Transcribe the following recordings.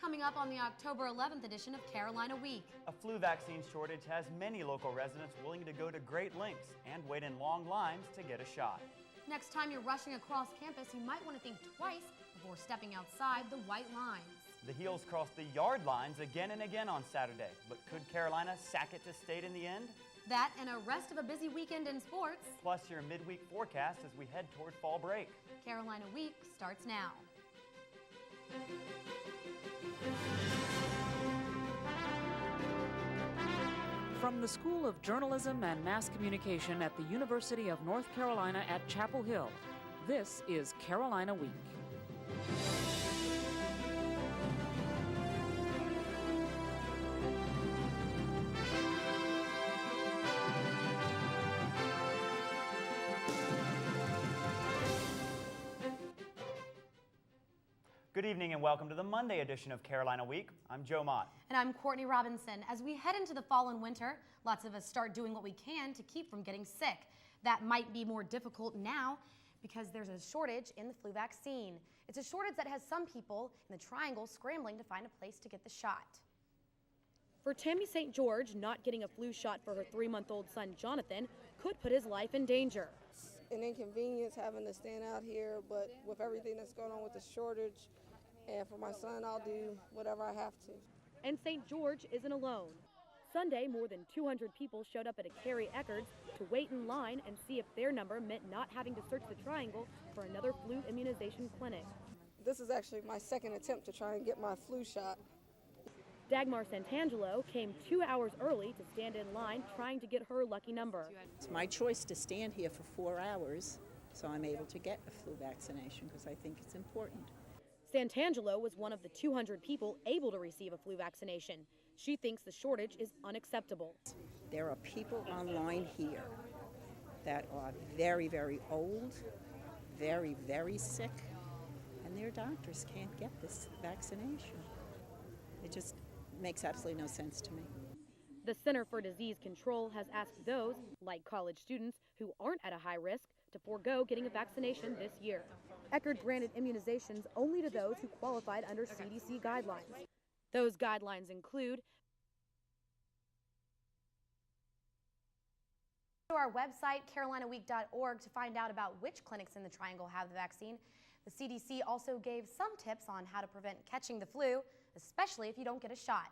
Coming up on the October 11th edition of Carolina Week. A flu vaccine shortage has many local residents willing to go to great lengths and wait in long lines to get a shot. Next time you're rushing across campus, you might want to think twice before stepping outside the white lines. The Heels crossed the yard lines again and again on Saturday, but could Carolina sack it to state in the end? That and a rest of a busy weekend in sports. Plus your midweek forecast as we head toward fall break. Carolina Week starts now. From the School of Journalism and Mass Communication at the University of North Carolina at Chapel Hill, this is Carolina Week. Good evening and welcome to the Monday edition of Carolina Week. I'm Joe Mott. And I'm Courtney Robinson. As we head into the fall and winter, lots of us start doing what we can to keep from getting sick. That might be more difficult now because there's a shortage in the flu vaccine. It's a shortage that has some people in the Triangle scrambling to find a place to get the shot. For Tammy St. George, not getting a flu shot for her 3-month-old son, Jonathan, could put his life in danger. An inconvenience having to stand out here, but with everything that's going on with the shortage, and for my son, I'll do whatever I have to. And St. George isn't alone. Sunday, more than 200 people showed up at a Carrie Eckerd's to wait in line and see if their number meant not having to search the Triangle for another flu immunization clinic. This is actually my second attempt to try and get my flu shot. Dagmar Santangelo came 2 hours early to stand in line trying to get her lucky number. It's my choice to stand here for 4 hours so I'm able to get a flu vaccination because I think it's important. Santangelo was one of the 200 people able to receive a flu vaccination. She thinks the shortage is unacceptable. There are people online here that are very, very old, very, very sick, and their doctors can't get this vaccination. It just makes absolutely no sense to me. The Center for Disease Control has asked those, like college students, who aren't at a high risk to forego getting a vaccination this year. Eckerd granted immunizations only to those who qualified under CDC guidelines. Those guidelines include to our website, carolinaweek.org, to find out about which clinics in the Triangle have the vaccine. The CDC also gave some tips on how to prevent catching the flu, especially if you don't get a shot.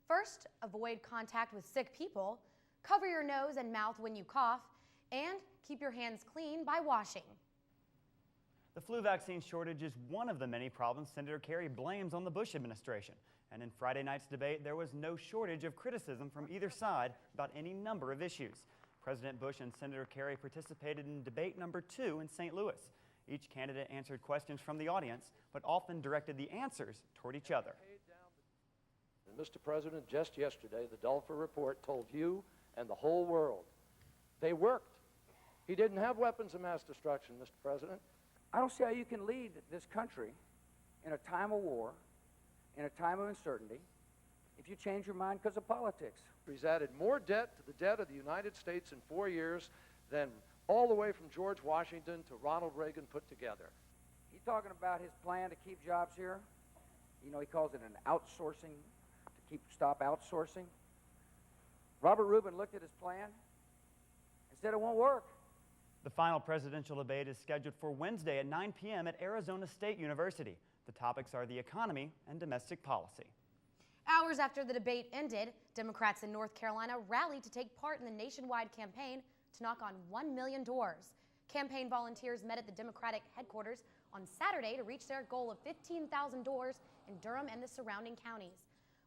First, avoid contact with sick people, cover your nose and mouth when you cough, and keep your hands clean by washing. The flu vaccine shortage is one of the many problems Senator Kerry blames on the Bush administration. And in Friday night's debate, there was no shortage of criticism from either side about any number of issues. President Bush and Senator Kerry participated in debate number 2 in St. Louis. Each candidate answered questions from the audience, but often directed the answers toward each other. And Mr. President, just yesterday, the Dulfer report told you and the whole world they worked. He didn't have weapons of mass destruction, Mr. President. I don't see how you can lead this country in a time of war, in a time of uncertainty, if you change your mind because of politics. He's added more debt to the debt of the United States in 4 years than all the way from George Washington to Ronald Reagan put together. He's talking about his plan to keep jobs here. You know, he calls it an outsourcing, to stop outsourcing. Robert Rubin looked at his plan and said it won't work. The final presidential debate is scheduled for Wednesday at 9 p.m. at Arizona State University. The topics are the economy and domestic policy. Hours after the debate ended, Democrats in North Carolina rallied to take part in the nationwide campaign to knock on 1 million doors. Campaign volunteers met at the Democratic headquarters on Saturday to reach their goal of 15,000 doors in Durham and the surrounding counties.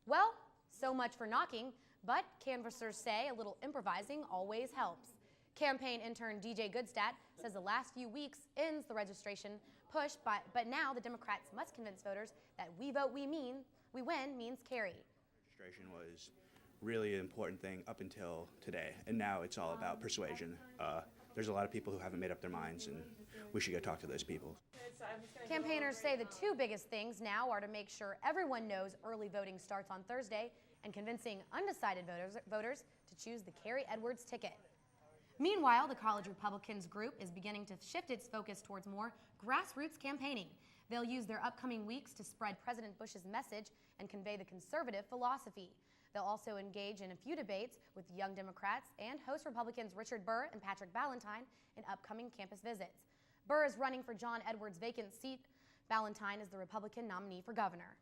Well, so much for knocking, but canvassers say a little improvising always helps. Campaign intern DJ Goodstadt says the last few weeks ends the registration push, but now the Democrats must convince voters that we vote, we win means Kerry. Registration was really an important thing up until today, and now it's all about persuasion. There's a lot of people who haven't made up their minds, and we should go talk to those people. Campaigners say the two biggest things now are to make sure everyone knows early voting starts on Thursday and convincing undecided voters to choose the Kerry Edwards ticket. Meanwhile, the College Republicans group is beginning to shift its focus towards more grassroots campaigning. They'll use their upcoming weeks to spread President Bush's message and convey the conservative philosophy. They'll also engage in a few debates with Young Democrats and host Republicans Richard Burr and Patrick Ballantyne in upcoming campus visits. Burr is running for John Edwards' vacant seat. Ballantyne is the Republican nominee for governor.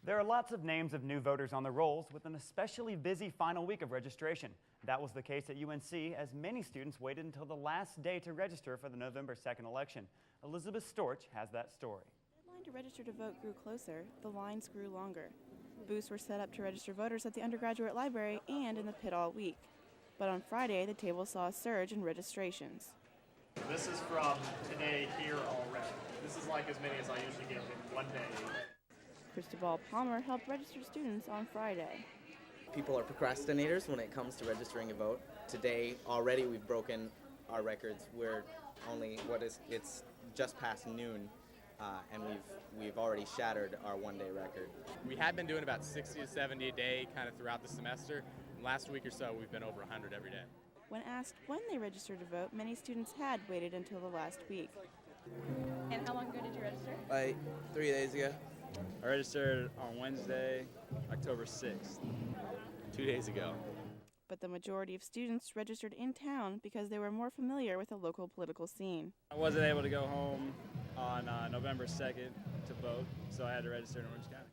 There are lots of names of new voters on the rolls with an especially busy final week of registration. That was the case at UNC as many students waited until the last day to register for the November 2nd election. Elizabeth Storch has that story. The deadline to register to vote grew closer, the lines grew longer. Booths were set up to register voters at the undergraduate library and in the pit all week. But on Friday, the table saw a surge in registrations. This is from today here already. This is like as many as I usually get in one day. Cristobal Palmer helped register students on Friday. People are procrastinators when it comes to registering a vote. Today, already we've broken our records. We're only, it's just past noon, and we've already shattered our one-day record. We had been doing about 60 to 70 a day kind of throughout the semester. And last week or so, we've been over 100 every day. When asked when they registered to vote, many students had waited until the last week. And how long ago did you register? Like 3 days ago. I registered on Wednesday, October 6th, 2 days ago. But the majority of students registered in town because they were more familiar with the local political scene. I wasn't able to go home on November 2nd to vote, so I had to register in Orange County.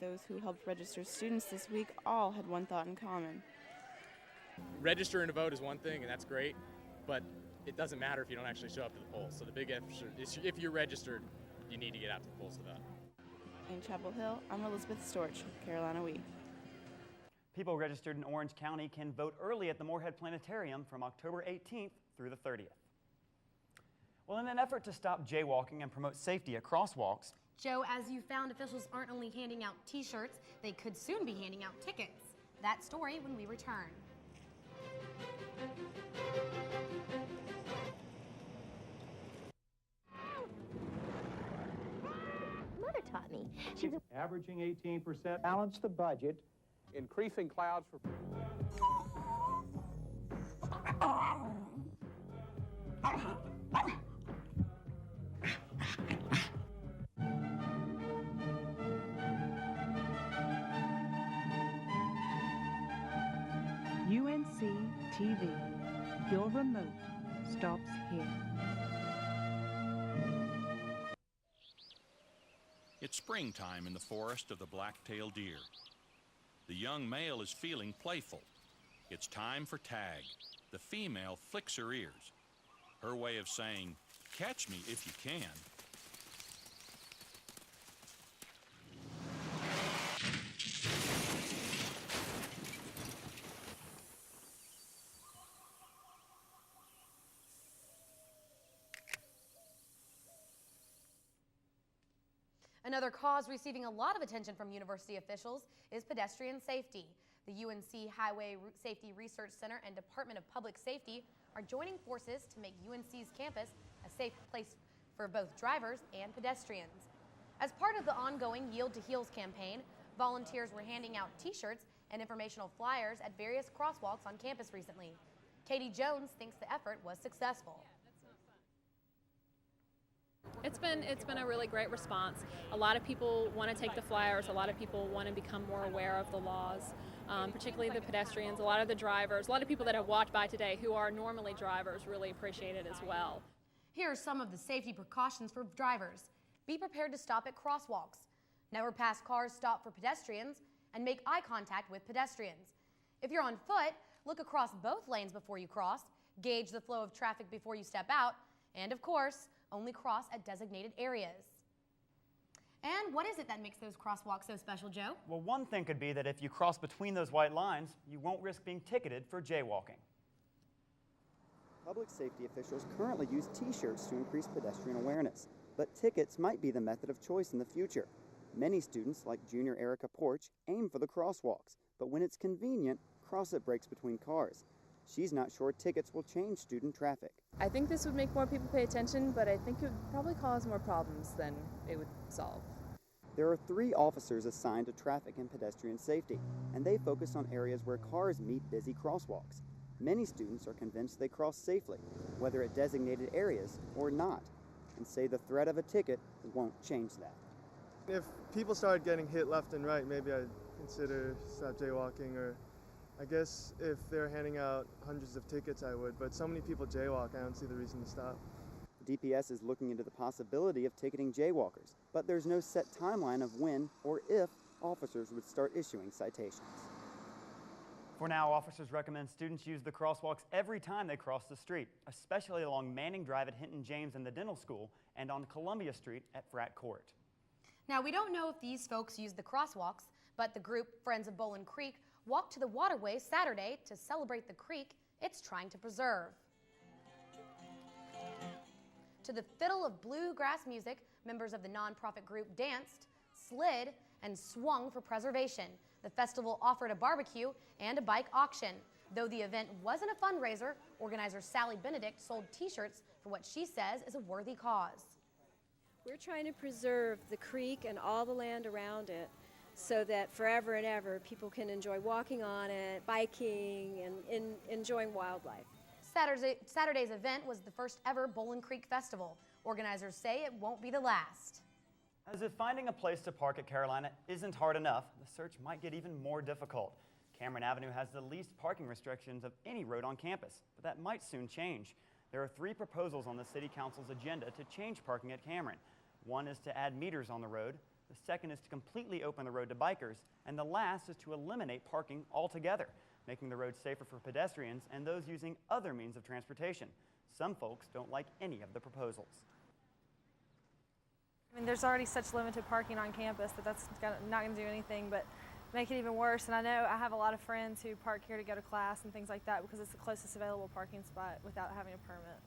Those who helped register students this week all had one thought in common. Registering to vote is one thing, and that's great, but it doesn't matter if you don't actually show up to the polls. So the big emphasis is if you're registered, you need to get out to the polls to vote. In Chapel Hill, I'm Elizabeth Storch, Carolina Week. People registered in Orange County can vote early at the Moorhead Planetarium from October 18th through the 30th. Well, in an effort to stop jaywalking and promote safety at crosswalks, Joe, as you found, officials aren't only handing out t-shirts, they could soon be handing out tickets. That story when we return. Mother taught me. She's averaging 18%. Balance the budget. Increasing clouds for. UNC TV. Your remote stops here. It's springtime in the forest of the black-tailed deer. The young male is feeling playful. It's time for tag. The female flicks her ears. Her way of saying, "Catch me if you can." Another cause receiving a lot of attention from university officials is pedestrian safety. The UNC Highway Safety Research Center and Department of Public Safety are joining forces to make UNC's campus a safe place for both drivers and pedestrians. As part of the ongoing Yield to Heels campaign, volunteers were handing out t-shirts and informational flyers at various crosswalks on campus recently. Katie Jones thinks the effort was successful. It's been a really great response. A lot of people want to take the flyers. A lot of people want to become more aware of the laws, particularly the pedestrians. A lot of the drivers, a lot of people that have walked by today who are normally drivers really appreciate it as well. Here are some of the safety precautions for drivers. Be prepared to stop at crosswalks. Never pass cars, stop for pedestrians, and make eye contact with pedestrians. If you're on foot, look across both lanes before you cross, gauge the flow of traffic before you step out, and of course, only cross at designated areas. And what is it that makes those crosswalks so special, Joe? Well, one thing could be that if you cross between those white lines, you won't risk being ticketed for jaywalking. Public safety officials currently use t-shirts to increase pedestrian awareness, but tickets might be the method of choice in the future. Many students, like junior Erica Porch, aim for the crosswalks, but when it's convenient, cross at breaks between cars. She's not sure tickets will change student traffic. I think this would make more people pay attention, but I think it would probably cause more problems than it would solve. There are 3 officers assigned to traffic and pedestrian safety, and they focus on areas where cars meet busy crosswalks. Many students are convinced they cross safely, whether at designated areas or not. and say the threat of a ticket won't change that. If people started getting hit left and right, maybe I'd consider stop jaywalking, or I guess if they're handing out hundreds of tickets, I would, but so many people jaywalk, I don't see the reason to stop. DPS is looking into the possibility of ticketing jaywalkers, but there's no set timeline of when or if officers would start issuing citations. For now, officers recommend students use the crosswalks every time they cross the street, especially along Manning Drive at Hinton James and the Dental School, and on Columbia Street at Fratt Court. Now, we don't know if these folks use the crosswalks, but the group Friends of Bowling Creek walked to the waterway Saturday to celebrate the creek it's trying to preserve. To the fiddle of bluegrass music, members of the nonprofit group danced, slid, and swung for preservation. The festival offered a barbecue and a bike auction. Though the event wasn't a fundraiser, organizer Sally Benedict sold t-shirts for what she says is a worthy cause. We're trying to preserve the creek and all the land around it so that forever and ever people can enjoy walking on it, biking, and enjoying wildlife. Saturday's event was the first ever Bowling Creek Festival. Organizers say it won't be the last. As if finding a place to park at Carolina isn't hard enough, the search might get even more difficult. Cameron Avenue has the least parking restrictions of any road on campus, but that might soon change. There are 3 proposals on the City Council's agenda to change parking at Cameron. One is to add meters on the road, the second is to completely open the road to bikers, and the last is to eliminate parking altogether, making the road safer for pedestrians and those using other means of transportation. Some folks don't like any of the proposals. I mean, there's already such limited parking on campus that that's not going to do anything but make it even worse. And I know I have a lot of friends who park here to go to class and things like that because it's the closest available parking spot without having a permit.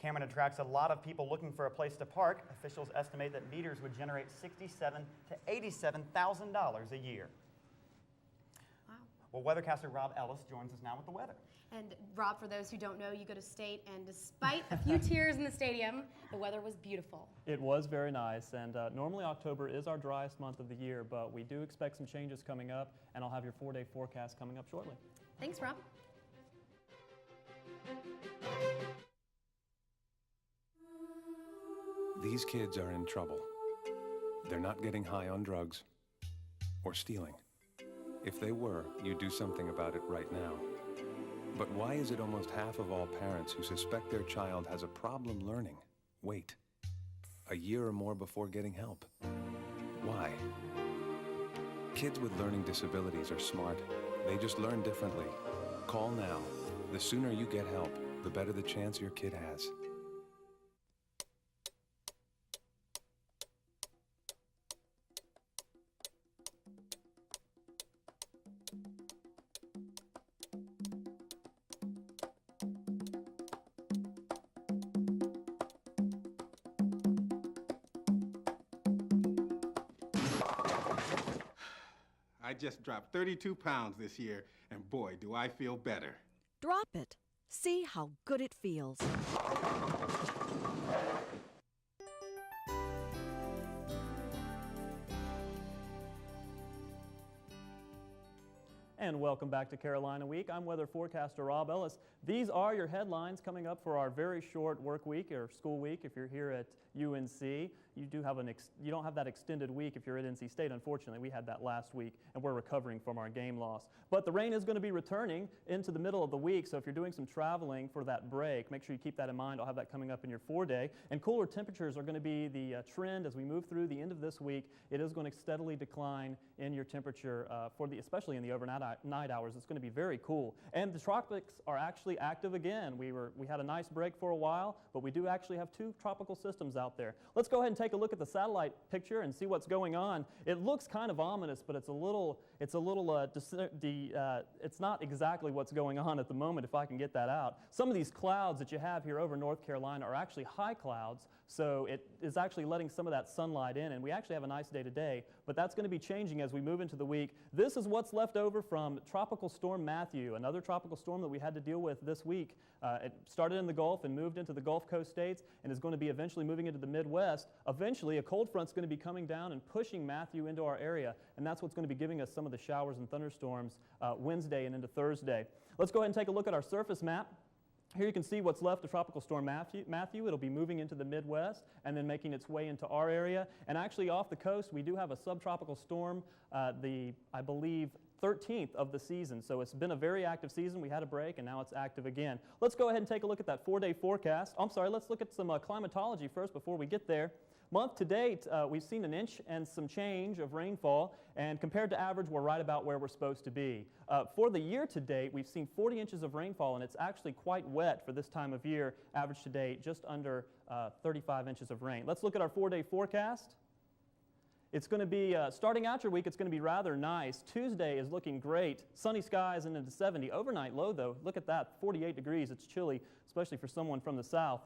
Cameron attracts a lot of people looking for a place to park. Officials estimate that meters would generate $67,000 to $87,000 a year. Wow. Well, weathercaster Rob Ellis joins us now with the weather. And Rob, for those who don't know, you go to State, and despite a few tears in the stadium, the weather was beautiful. It was very nice, and normally October is our driest month of the year, but we do expect some changes coming up, and I'll have your 4-day forecast coming up shortly. Thanks, Rob. These kids are in trouble. They're not getting high on drugs or stealing. If they were, you'd do something about it right now. But why is it almost half of all parents who suspect their child has a problem learning wait a year or more before getting help? Why? Kids with learning disabilities are smart. They just learn differently. Call now. The sooner you get help, the better the chance your kid has. I just dropped 32 pounds this year, and boy, do I feel better. Drop it. See how good it feels. And welcome back to Carolina Week. I'm weather forecaster Rob Ellis. These are your headlines coming up for our very short work week or school week. If you're here at UNC, you don't have that extended week if you're at NC State. Unfortunately, we had that last week, and we're recovering from our game loss. But the rain is going to be returning into the middle of the week, so if you're doing some traveling for that break, make sure you keep that in mind. I'll have that coming up in your 4-day. And cooler temperatures are going to be the trend as we move through the end of this week. It is going to steadily decline in your temperature, especially in the overnight hours. It's going to be very cool. And the tropics are actually active again. We had a nice break for a while, but we do actually have 2 tropical systems out there. Let's go ahead and take a look at the satellite picture and see what's going on. It looks kind of ominous, but it's not exactly what's going on at the moment, if I can get that out. Some of these clouds that you have here over North Carolina are actually high clouds, so it is actually letting some of that sunlight in, and we actually have a nice day today, but that's going to be changing as we move into the week. This is what's left over from Tropical Storm Matthew, another tropical storm that we had to deal with this week. It started in the Gulf and moved into the Gulf Coast states and is going to be eventually moving into the Midwest. Eventually, a cold front's going to be coming down and pushing Matthew into our area, and that's what's going to be giving us some of the showers and thunderstorms Wednesday and into Thursday. Let's go ahead and take a look at our surface map. Here you can see what's left of Tropical Storm Matthew. It'll be moving into the Midwest and then making its way into our area. And actually off the coast, we do have a subtropical storm, I believe, 13th of the season. So it's been a very active season. We had a break and now it's active again. Let's go ahead and take a look at that 4-day forecast. I'm sorry, let's look at some climatology first before we get there. Month to date, we've seen an inch and some change of rainfall, and compared to average, we're right about where we're supposed to be. For the year to date, we've seen 40 inches of rainfall, and it's actually quite wet for this time of year. Average to date, just under 35 inches of rain. Let's look at our 4-day forecast. It's going to be, starting out your week, it's going to be rather nice. Tuesday is looking great. Sunny skies and into 70. Overnight low, though, look at that, 48 degrees. It's chilly, especially for someone from the south.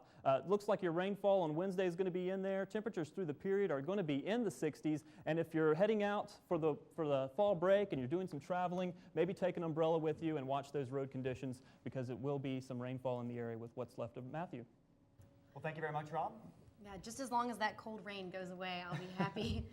Looks like your rainfall on Wednesday is going to be in there. Temperatures through the period are going to be in the 60s. And if you're heading out for the fall break and you're doing some traveling, maybe take an umbrella with you and watch those road conditions, because it will be some rainfall in the area with what's left of Matthew. Well, thank you very much, Rob. Yeah, just as long as that cold rain goes away, I'll be happy.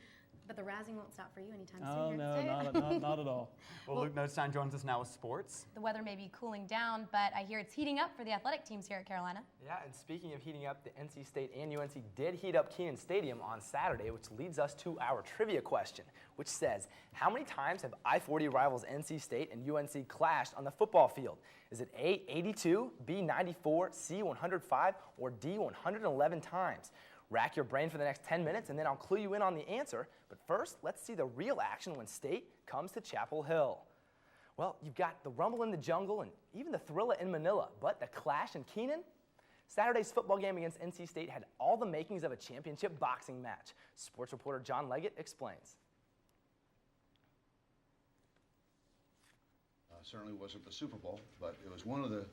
But the razzing won't stop for you anytime soon. Oh, no, not at all. Well, Luke Notestein joins us now with sports. The weather may be cooling down, but I hear it's heating up for the athletic teams here at Carolina. Yeah, and speaking of heating up, the NC State and UNC did heat up Kenan Stadium on Saturday, which leads us to our trivia question, which says, how many times have I-40 rivals NC State and UNC clashed on the football field? Is it A, 82, B, 94, C, 105, or D, 111 times? Rack your brain for the next 10 minutes, and then I'll clue you in on the answer. But first, let's see the real action when State comes to Chapel Hill. Well, you've got the rumble in the jungle and even the thriller in Manila, but the clash in Kenan? Saturday's football game against NC State had all the makings of a championship boxing match. Sports reporter John Leggett explains. Certainly wasn't the Super Bowl, but it was one of the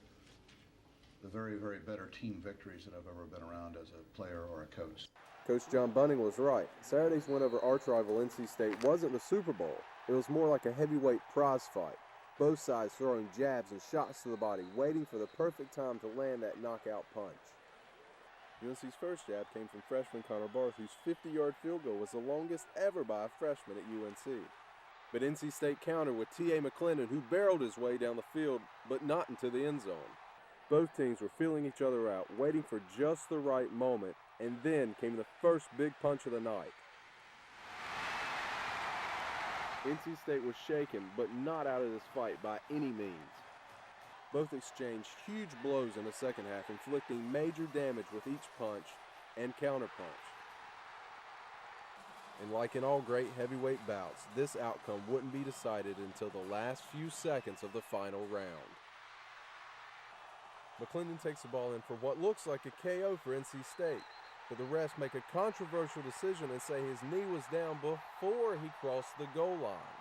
very, very better team victories that I've ever been around as a player or a coach. Coach John Bunning was right. Saturday's win over arch rival NC State wasn't the Super Bowl. It was more like a heavyweight prize fight. Both sides throwing jabs and shots to the body, waiting for the perfect time to land that knockout punch. UNC's first jab came from freshman Connor Barth, whose 50-yard field goal was the longest ever by a freshman at UNC. But NC State countered with T.A. McClendon, who barreled his way down the field, but not into the end zone. Both teams were feeling each other out, waiting for just the right moment, and then came the first big punch of the night. NC State was shaken, but not out of this fight by any means. Both exchanged huge blows in the second half, inflicting major damage with each punch and counterpunch. And like in all great heavyweight bouts, this outcome wouldn't be decided until the last few seconds of the final round. McClendon takes the ball in for what looks like a KO for NC State, but the refs make a controversial decision and say his knee was down before he crossed the goal line.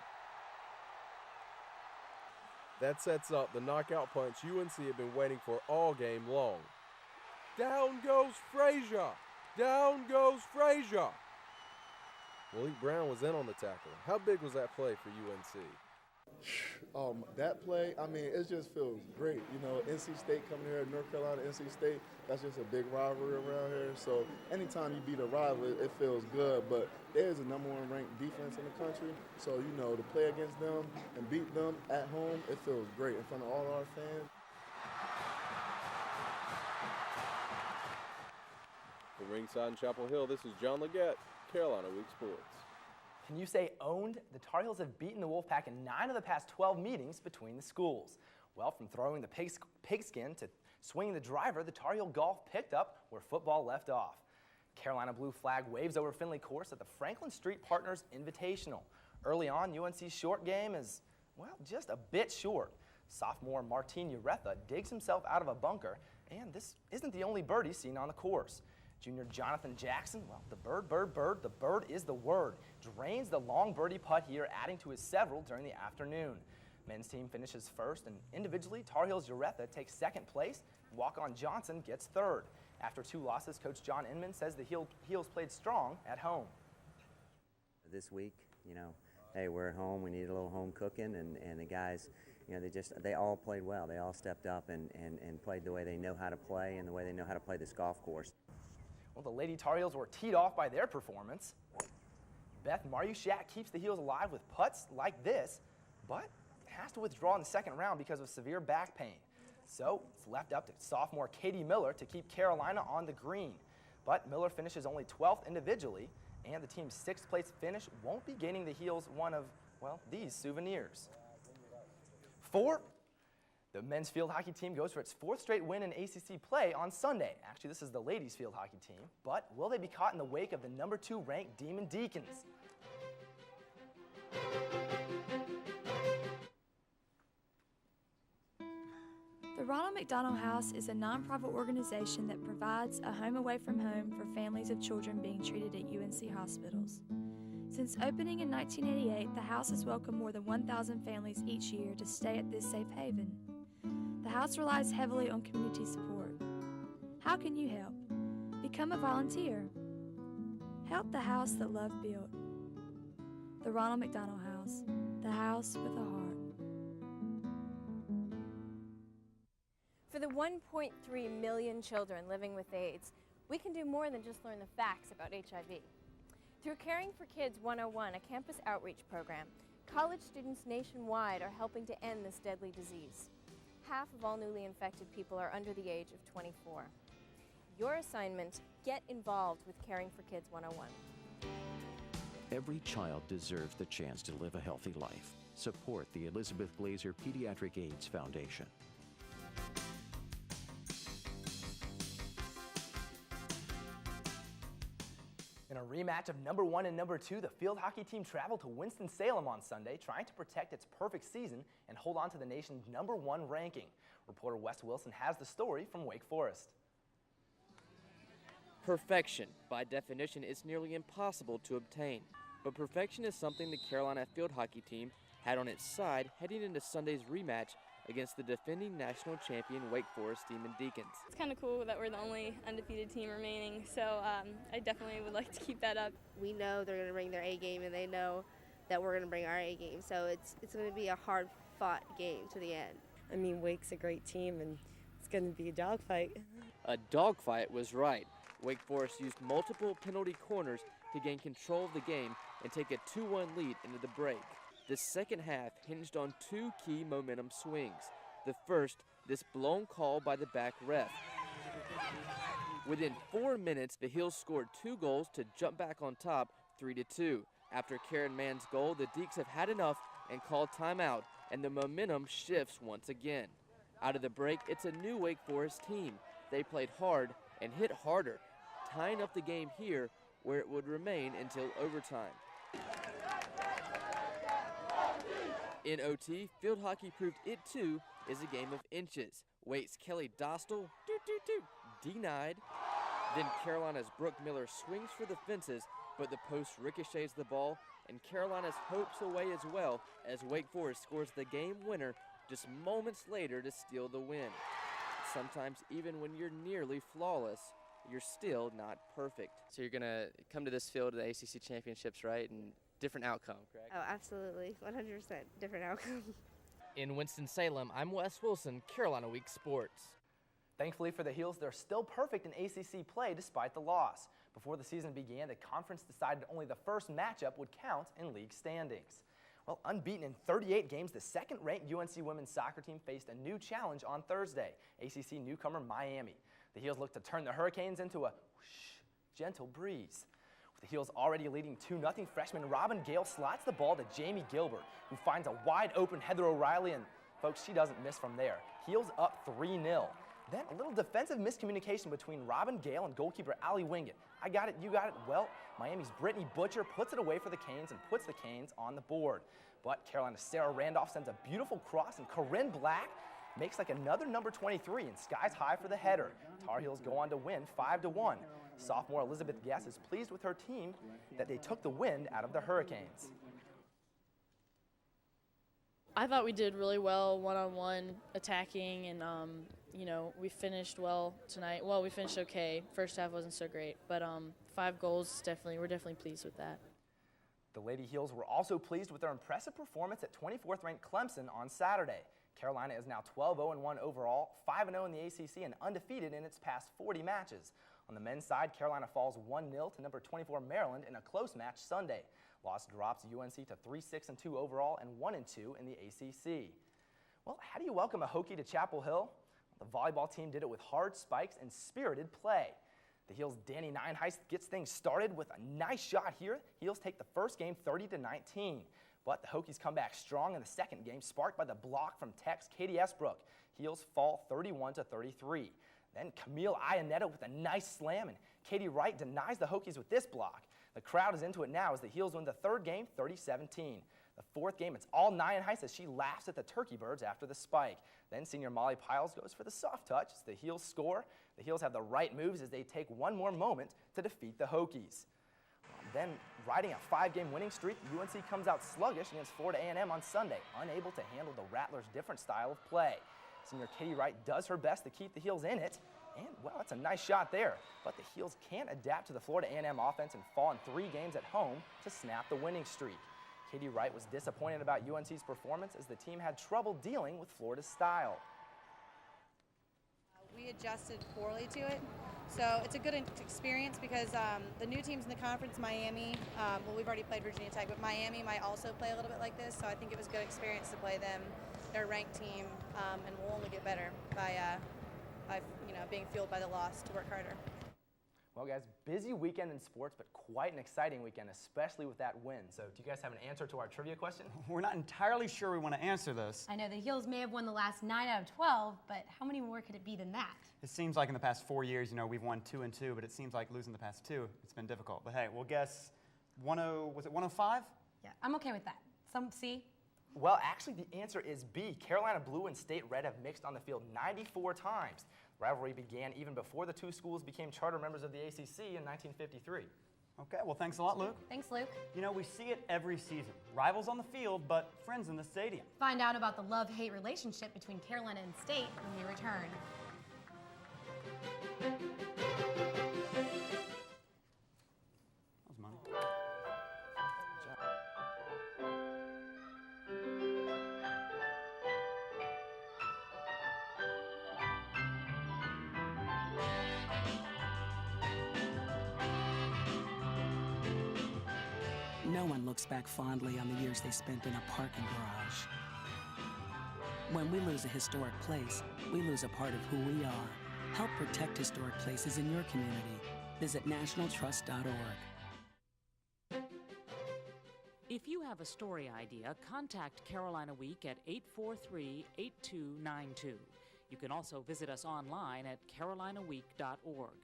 That sets up the knockout punch UNC had been waiting for all game long. Down goes Frazier! Down goes Frazier! Malik Brown was in on the tackle. How big was that play for UNC? That play, I mean, it just feels great. You know, NC State coming here, North Carolina, NC State, that's just a big rivalry around here. So anytime you beat a rival, it feels good. But there's a #1 ranked defense in the country. So, you know, to play against them and beat them at home, it feels great in front of all our fans. From ringside in Chapel Hill, this is John Leggett, Carolina Week Sports. Can you say owned? The Tar Heels have beaten the Wolfpack in 9 of the past 12 meetings between the schools. Well, from throwing the pigskin to swinging the driver, the Tar Heel golf picked up where football left off. Carolina blue flag waves over Finley course at the Franklin Street Partners Invitational. Early on, UNC's short game is, well, just a bit short. Sophomore Martin Uretha digs himself out of a bunker, and this isn't the only birdie seen on the course. Junior Jonathan Jackson, well, the bird is the word, drains the long birdie putt here, adding to his several during the afternoon. Men's team finishes first, and individually, Tar Heels Uretha takes second place, and Walk-On Johnson gets third. After 2 losses, Coach John Inman says the Heels played strong at home. This week, you know, hey, we're at home, we need a little home cooking, and the guys, you know, they all played well. They all stepped up and played the way they know how to play and the way they know how to play this golf course. Well, the Lady Tar Heels were teed off by their performance. Beth Marushak keeps the Heels alive with putts like this, but has to withdraw in the second round because of severe back pain. So it's left up to sophomore Katie Miller to keep Carolina on the green. But Miller finishes only 12th individually, and the team's 6th place finish won't be gaining the Heels one of, well, these souvenirs. 4. The men's field hockey team goes for its 4th straight win in ACC play on Sunday. Actually, this is the ladies' field hockey team. But will they be caught in the wake of the number 2 ranked Demon Deacons? The Ronald McDonald House is a nonprofit organization that provides a home away from home for families of children being treated at UNC hospitals. Since opening in 1988, the house has welcomed more than 1,000 families each year to stay at this safe haven. The house relies heavily on community support. How can you help? Become a volunteer. Help the house that love built. The Ronald McDonald House, the house with a heart. For the 1.3 million children living with AIDS, we can do more than just learn the facts about HIV. Through Caring for Kids 101, a campus outreach program, college students nationwide are helping to end this deadly disease. Half of all newly infected people are under the age of 24. Your assignment, get involved with Caring for Kids 101. Every child deserves the chance to live a healthy life. Support the Elizabeth Glazer Pediatric AIDS Foundation. In a rematch of number 1 and number 2, the field hockey team traveled to Winston-Salem on Sunday, trying to protect its perfect season and hold on to the nation's number 1 ranking. Reporter Wes Wilson has the story from Wake Forest. Perfection, by definition, is nearly impossible to obtain. But perfection is something the Carolina field hockey team had on its side heading into Sunday's rematch against the defending national champion Wake Forest Demon Deacons. It's kind of cool that we're the only undefeated team remaining, so I definitely would like to keep that up. We know they're going to bring their A game, and they know that we're going to bring our A game, so it's going to be a hard-fought game to the end. I mean, Wake's a great team, and it's going to be a dogfight. A dogfight was right. Wake Forest used multiple penalty corners to gain control of the game and take a 2-1 lead into the break. The second half hinged on 2 key momentum swings. The first, this blown call by the back ref. Within 4 minutes, the Heels scored 2 goals to jump back on top 3-2. After Karen Mann's goal, the Deeks have had enough and called timeout, and the momentum shifts once again. Out of the break, it's a new Wake Forest team. They played hard and hit harder, tying up the game here where it would remain until overtime. In OT, field hockey proved it too is a game of inches. Wake's Kelly Dostal, denied. Then Carolina's Brooke Miller swings for the fences, but the post ricochets the ball, and Carolina's hopes away as well as Wake Forest scores the game winner just moments later to steal the win. Sometimes even when you're nearly flawless, you're still not perfect. So you're going to come to this field of the ACC championships, right? And different outcome, correct? Oh, absolutely. 100% different outcome. In Winston-Salem, I'm Wes Wilson, Carolina Week Sports. Thankfully for the Heels, they're still perfect in ACC play despite the loss. Before the season began, the conference decided only the first matchup would count in league standings. Well, unbeaten in 38 games, the second-ranked UNC women's soccer team faced a new challenge on Thursday, ACC newcomer Miami. The Heels looked to turn the Hurricanes into a gentle breeze. With the Heels already leading 2-0, freshman Robin Gale slots the ball to Jamie Gilbert, who finds a wide-open Heather O'Reilly, and folks, she doesn't miss from there. Heels up 3-0. Then a little defensive miscommunication between Robin Gale and goalkeeper Allie Wingett. I got it, you got it. Well, Miami's Brittany Butcher puts it away for the Canes and puts the Canes on the board. But Carolina's Sarah Randolph sends a beautiful cross, and Corinne Black makes like another number 23 and skies high for the header. Tar Heels go on to win 5-1. Sophomore Elizabeth Guess is pleased with her team that they took the wind out of the Hurricanes. I thought we did really well one-on-one attacking, and we finished well tonight. Well, we finished okay. First half wasn't so great, but 5 goals, we're definitely pleased with that. The Lady Heels were also pleased with their impressive performance at 24th ranked Clemson on Saturday. Carolina is now 12-0-1 overall, 5-0 in the ACC, and undefeated in its past 40 matches. On the men's side, Carolina falls 1-0 to number 24 Maryland in a close match Sunday. Loss drops UNC to 3-6-2 overall and 1-2 in the ACC. Well, how do you welcome a Hokie to Chapel Hill? The volleyball team did it with hard spikes and spirited play. The Heels' Danny Nienhuis gets things started with a nice shot here. Heels take the first game 30-19. But the Hokies come back strong in the second game, sparked by the block from Tech's Katie Esbrook. Heels fall 31-33. Then Camille Ionetta with a nice slam, and Katie Wright denies the Hokies with this block. The crowd is into it now as the Heels win the third game 30-17. The fourth game, it's all Nienhuis as she laughs at the Turkey Birds after the spike. Then senior Molly Piles goes for the soft touch as the Heels score. The Heels have the right moves as they take one more moment to defeat the Hokies. Then, riding a 5-game winning streak, UNC comes out sluggish against Florida A&M on Sunday, unable to handle the Rattlers' different style of play. Senior Katie Wright does her best to keep the Heels in it, and, well, that's a nice shot there. But the Heels can't adapt to the Florida A&M offense and fall in 3 games at home to snap the winning streak. Katie Wright was disappointed about UNC's performance as the team had trouble dealing with Florida's style. We adjusted poorly to it, so it's a good experience because the new teams in the conference, Miami, well, we've already played Virginia Tech, but Miami might also play a little bit like this, so I think it was a good experience to play them. They're a ranked team, and we'll only get better by being fueled by the loss to work harder. Well, guys, busy weekend in sports, but quite an exciting weekend, especially with that win. So do you guys have an answer to our trivia question? We're not entirely sure we want to answer this. I know the Heels may have won the last 9 out of 12, but how many more could it be than that? It seems like in the past 4 years, we've won 2 and 2, but it seems like losing the past 2, it's been difficult. But hey, we'll guess was it 105? Yeah, I'm okay with that. Some C? Well, actually, the answer is B. Carolina Blue and State Red have mixed on the field 94 times. The rivalry began even before the two schools became charter members of the ACC in 1953. Okay, well, thanks a lot, Luke. Thanks, Luke. We see it every season. Rivals on the field, but friends in the stadium. Find out about the love-hate relationship between Carolina and State when we return. That was money. No one looks back fondly on the years they spent in a parking garage. When we lose a historic place, we lose a part of who we are. Help protect historic places in your community. Visit nationaltrust.org. If you have a story idea, contact Carolina Week at 843-8292. You can also visit us online at carolinaweek.org.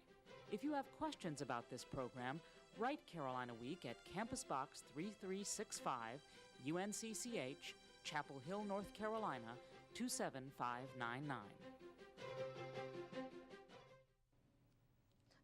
If you have questions about this program, write Carolina Week at Campus Box 3365, UNCCH, Chapel Hill, North Carolina, 27599.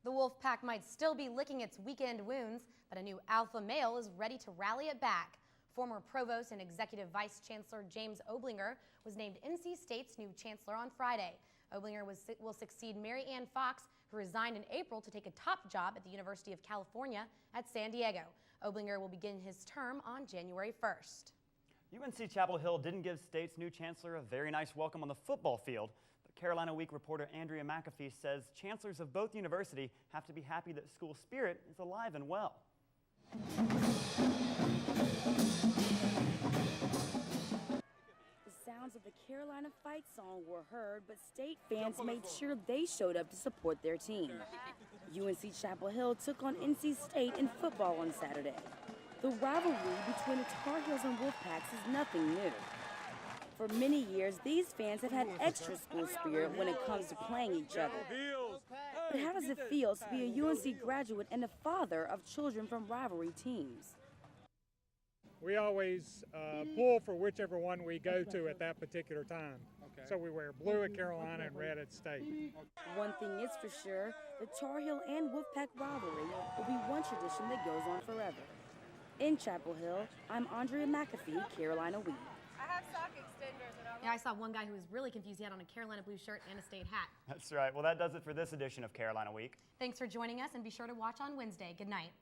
The Wolfpack might still be licking its weekend wounds, but a new alpha male is ready to rally it back. Former Provost and Executive Vice Chancellor James Oblinger was named NC State's new chancellor on Friday. Oblinger will succeed Mary Ann Fox, who resigned in April to take a top job at the University of California at San Diego. Oblinger will begin his term on January 1st. UNC Chapel Hill didn't give State's new chancellor a very nice welcome on the football field, but Carolina Week reporter Andrea McAfee says chancellors of both universities have to be happy that school spirit is alive and well. The sounds of the Carolina fight song were heard, but State fans made sure they showed up to support their team. UNC Chapel Hill took on NC State in football on Saturday. The rivalry between the Tar Heels and Wolfpacks is nothing new. For many years, these fans have had extra school spirit when it comes to playing each other. But how does it feel to be a UNC graduate and a father of children from rivalry teams? We always pull for whichever one we go to at that particular time. Okay. So we wear blue at Carolina and red at State. One thing is for sure, the Tar Heel and Wolfpack rivalry will be one tradition that goes on forever. In Chapel Hill, I'm Andrea McAfee, Carolina Week. I have sock extenders. Yeah, I saw one guy who was really confused. He had on a Carolina blue shirt and a State hat. That's right. Well, that does it for this edition of Carolina Week. Thanks for joining us, and be sure to watch on Wednesday. Good night.